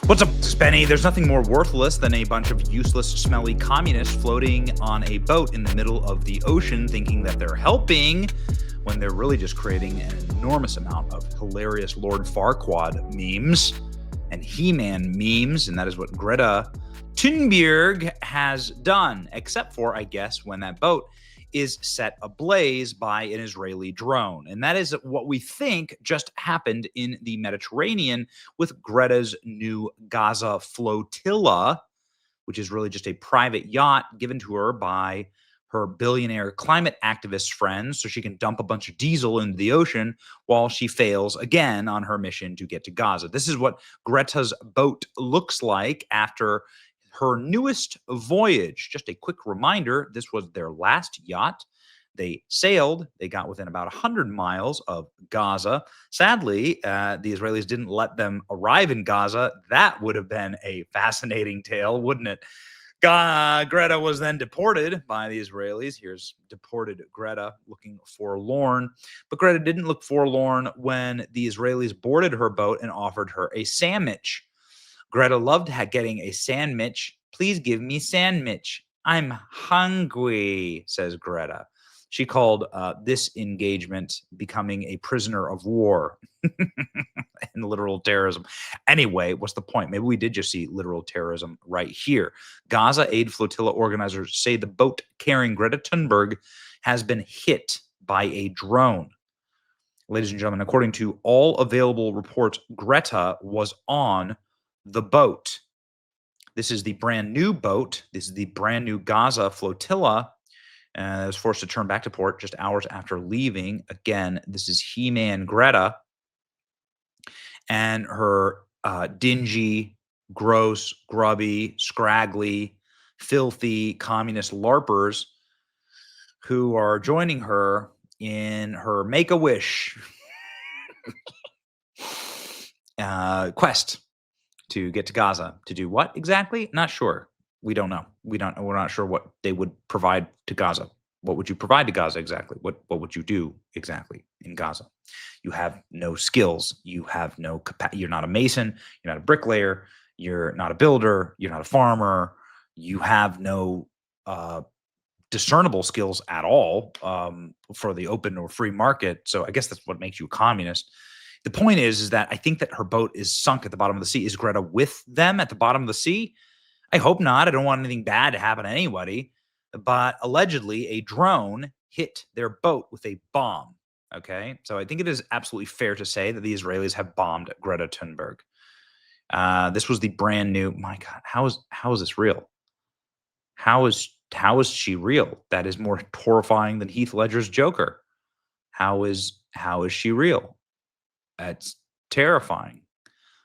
What's up, Spenny? There's nothing more worthless than a bunch of useless, smelly communists floating on a boat in the middle of the ocean thinking that they're helping when they're really just creating an enormous amount of hilarious Lord Farquaad memes and He-Man memes, and that is what Greta Thunberg has done, except for, I guess, when that boat is set ablaze by an Israeli drone. And that is what we think just happened in the Mediterranean with Greta's new Gaza flotilla, which is really just a private yacht given to her by her billionaire climate activist friends so she can dump a bunch of diesel into the ocean while she fails again on her mission to get to Gaza. This is what Greta's boat looks like after her newest voyage. Just a quick reminder, this was their last yacht. They sailed, they got within about 100 miles of Gaza. Sadly, the Israelis didn't let them arrive in Gaza. That would have been a fascinating tale, wouldn't it? Greta was then deported by the Israelis. Here's deported Greta looking forlorn. But Greta didn't look forlorn when the Israelis boarded her boat and offered her a sandwich. Greta loved getting a sandwich. Please give me sandwich. I'm hungry, says Greta. She called this engagement becoming a prisoner of war and literal terrorism. Anyway, what's the point? Maybe we did just see literal terrorism right here. Gaza Aid Flotilla organizers say the boat carrying Greta Thunberg has been hit by a drone. Ladies and gentlemen, according to all available reports, Greta was on the boat. This is the brand new boat. This is the brand new Gaza flotilla. It was forced to turn back to port just hours after leaving. Again, this is He-Man Greta and her dingy, gross, grubby, scraggly, filthy communist LARPers who are joining her in her Make-A-Wish quest to get to Gaza. To do what exactly? Not sure. We don't know. We're not sure what they would provide to Gaza. What would you provide to Gaza exactly? What would you do exactly in Gaza? You have no skills. You have no capacity. You're not a mason. You're not a bricklayer. You're not a builder. You're not a farmer. You have no discernible skills at all for the open or free market. So I guess that's what makes you a communist. The point is that I think that her boat is sunk at the bottom of the sea. Is Greta with them at the bottom of the sea? I hope not. I don't want anything bad to happen to anybody. But allegedly, a drone hit their boat with a bomb. Okay, so I think it is absolutely fair to say that the Israelis have bombed Greta Thunberg. This was the brand new. My God, how is this real? How is she real? That is more horrifying than Heath Ledger's Joker. How is she real? That's terrifying.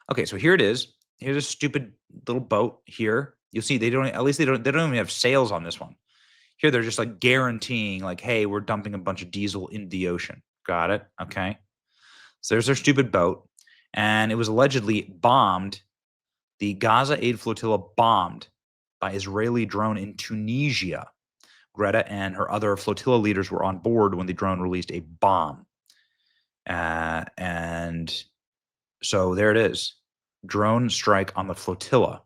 Okay, so here it is. Here's a stupid little boat here. You'll see they don't even have sails on this one. Here they're just like guaranteeing like, hey, we're dumping a bunch of diesel into the ocean. Got it? Okay. So there's their stupid boat. And it was allegedly bombed. The Gaza Aid Flotilla bombed by Israeli drone in Tunisia. Greta and her other flotilla leaders were on board when the drone released a bomb. And so there it is. Drone strike on the flotilla.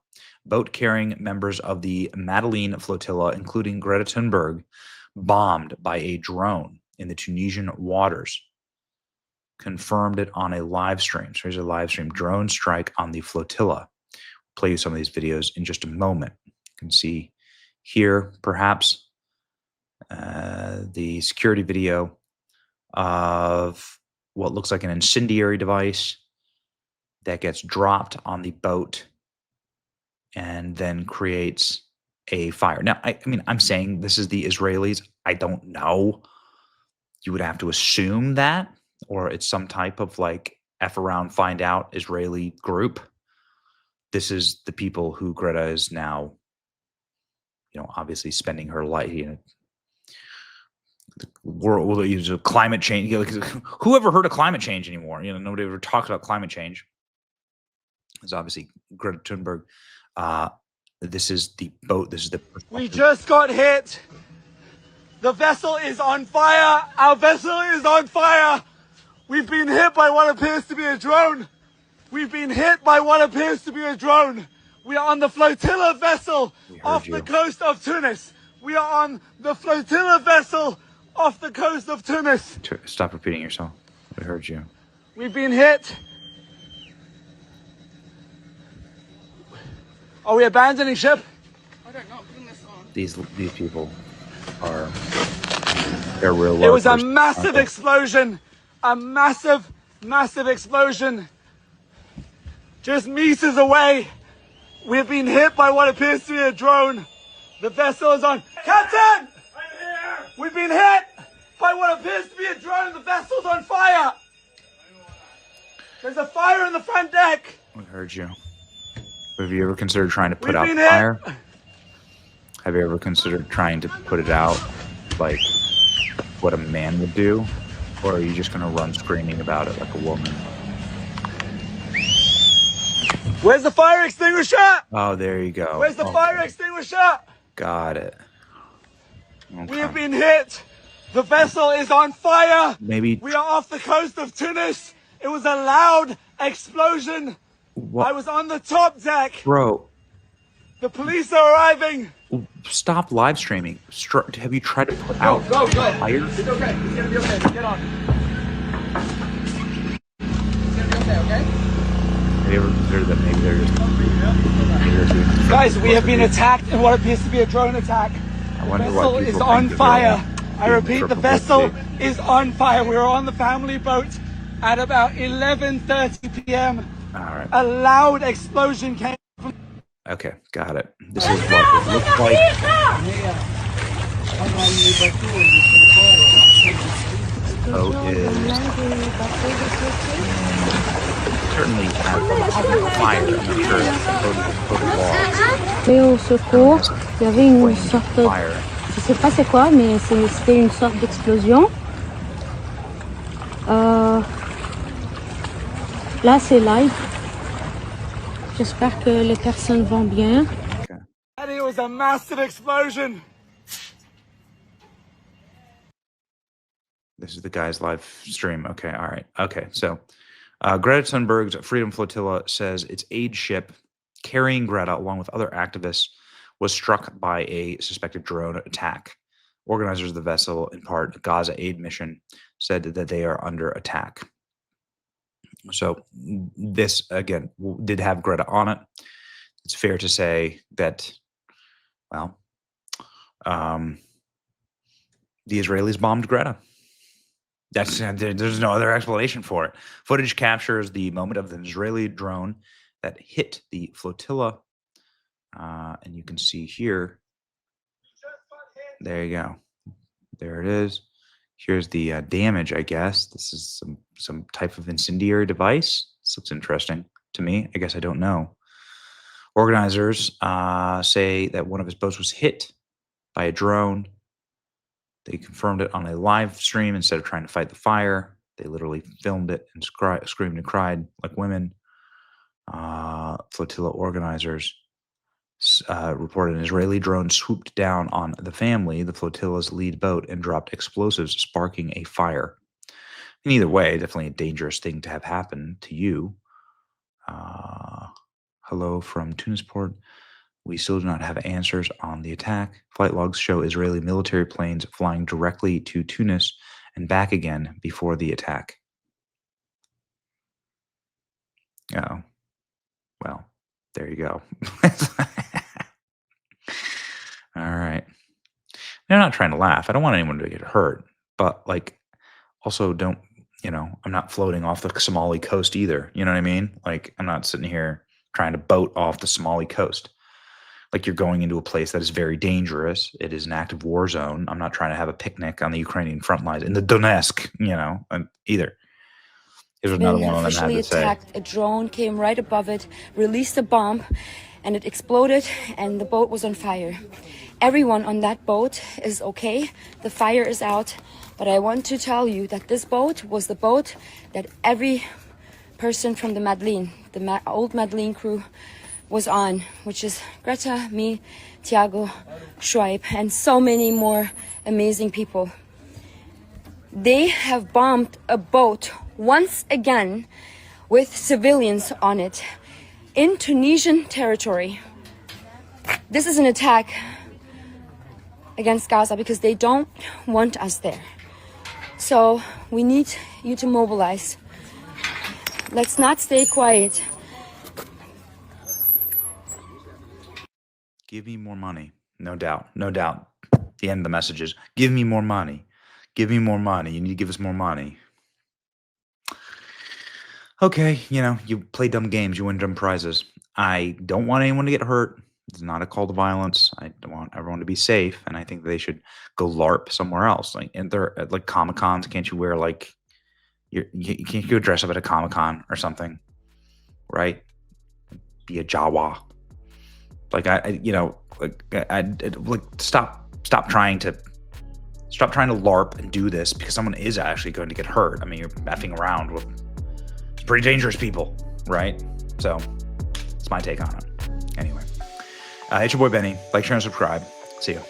Boat carrying members of the Madeleine flotilla, including Greta Thunberg, bombed by a drone in the Tunisian waters. Confirmed it on a live stream. So here's a live stream. Drone strike on the flotilla. I'll play you some of these videos in just a moment. You can see here, perhaps, the security video of what looks like an incendiary device that gets dropped on the boat and then creates a fire. Now, I mean, I'm saying this is the Israelis. I don't know. You would have to assume that, or it's some type of like F around, find out Israeli group. This is the people who Greta is now, obviously spending her life, the world is climate change. Who ever heard of climate change anymore? Nobody ever talks about climate change. It's obviously Greta Thunberg. This is the boat. This is the. We just got hit. The vessel is on fire. Our vessel is on fire. We've been hit by what appears to be a drone. We've been hit by what appears to be a drone. We are on the flotilla vessel off the coast of Tunis. We are on the flotilla vessel off the coast of Tunis. Stop repeating yourself. We heard you. We've been hit. Are we abandoning ship? I don't know. Bring this on. These people are... They're real. It was a massive explosion. A massive explosion. Just meters away. We've been hit by what appears to be a drone. The vessel is on. Captain! I'm here! We've been hit by what appears to be a drone. The vessel's on fire. There's a fire in the front deck. We heard you. Have you ever considered trying to put out We've the been fire? Have you ever considered trying to put it out like what a man would do? Or are you just going to run screaming about it like a woman? Where's the fire extinguisher? Oh, there you go. Where's the fire extinguisher? Got it. We Okay. have been hit. The vessel is on fire. Maybe... We are off the coast of Tunis. It was a loud explosion. What? I was on the top deck. Bro, The police are arriving. stop live streaming. Have you tried to put out Go. fire? It's okay. It's gonna be okay. Get on. It's gonna be okay, okay? Have you ever considered that maybe they're just... Guys, we have been attacked in what appears to be a drone attack. I The wonder vessel what is people on think of fire. it. I repeat, the vessel is on fire. We were on the family boat at about 11:30 p.m. All right. A loud explosion came. Okay, got it. This is what it looks like. Boat is certainly has fire. I'm not sure if the boat is put aloft. Mais au secours, il y avait une sorte de... Fire. Je sais pas c'est quoi, mais c'était une sorte d'explosion. Là, c'est live. J'espère que les personnes vont bien. And it was a massive explosion. This is the guy's live stream. Okay, all right. Okay, so Greta Thunberg's Freedom Flotilla says its aid ship carrying Greta, along with other activists, was struck by a suspected drone attack. Organizers of the vessel, in part a Gaza aid mission, said that they are under attack. So this, again, did have Greta on it. It's fair to say that, well, the Israelis bombed Greta. There's no other explanation for it. Footage captures the moment of the Israeli drone that hit the flotilla. And you can see here. There you go. There it is. Here's the damage, I guess. This is some type of incendiary device. This looks interesting to me. I guess I don't know. Organizers say that one of his boats was hit by a drone. They confirmed it on a live stream instead of trying to fight the fire. They literally filmed it and screamed and cried like women. Flotilla organizers reported an Israeli drone swooped down on the family, the flotilla's lead boat, and dropped explosives, sparking a fire. And either way, definitely a dangerous thing to have happen to you. Hello from Tunisport. We still do not have answers on the attack. Flight logs show Israeli military planes flying directly to Tunis and back again before the attack. Oh, well, there you go. All right. I'm not trying to laugh. I don't want anyone to get hurt, but like, also don't, I'm not floating off the Somali coast either. You know what I mean? Like, I'm not sitting here trying to boat off the Somali coast. Like, you're going into a place that is very dangerous. It is an active war zone. I'm not trying to have a picnic on the Ukrainian front lines in the Donetsk, either. Here's another one of them had to say. Attacked. A drone came right above it, released a bomb, and it exploded, and the boat was on fire. Everyone on that boat is okay. The fire is out. But I want to tell you that this boat was the boat that every person from the Madeleine, the old Madeleine crew, was on, which is Greta, me, Tiago, Schweib, and so many more amazing people. They have bombed a boat once again with civilians on it in Tunisian territory. This is an attack against Gaza because they don't want us there. So we need you to mobilize. Let's not stay quiet. Give me more money. No doubt. No doubt. The end of the message is, give me more money. Give me more money. You need to give us more money. Okay, you play dumb games, you win dumb prizes. I don't want anyone to get hurt. It's not a call to violence. I want everyone to be safe, and I think they should go LARP somewhere else. And they're at like Comic Cons. Can't you wear you can't go dress up at a Comic Con or something, right? Be a Jawa. Stop trying to LARP and do this because someone is actually going to get hurt. I mean, you're effing around with pretty dangerous people, right? So it's my take on it. Anyway, it's your boy Benny. Like, share, and subscribe. See you.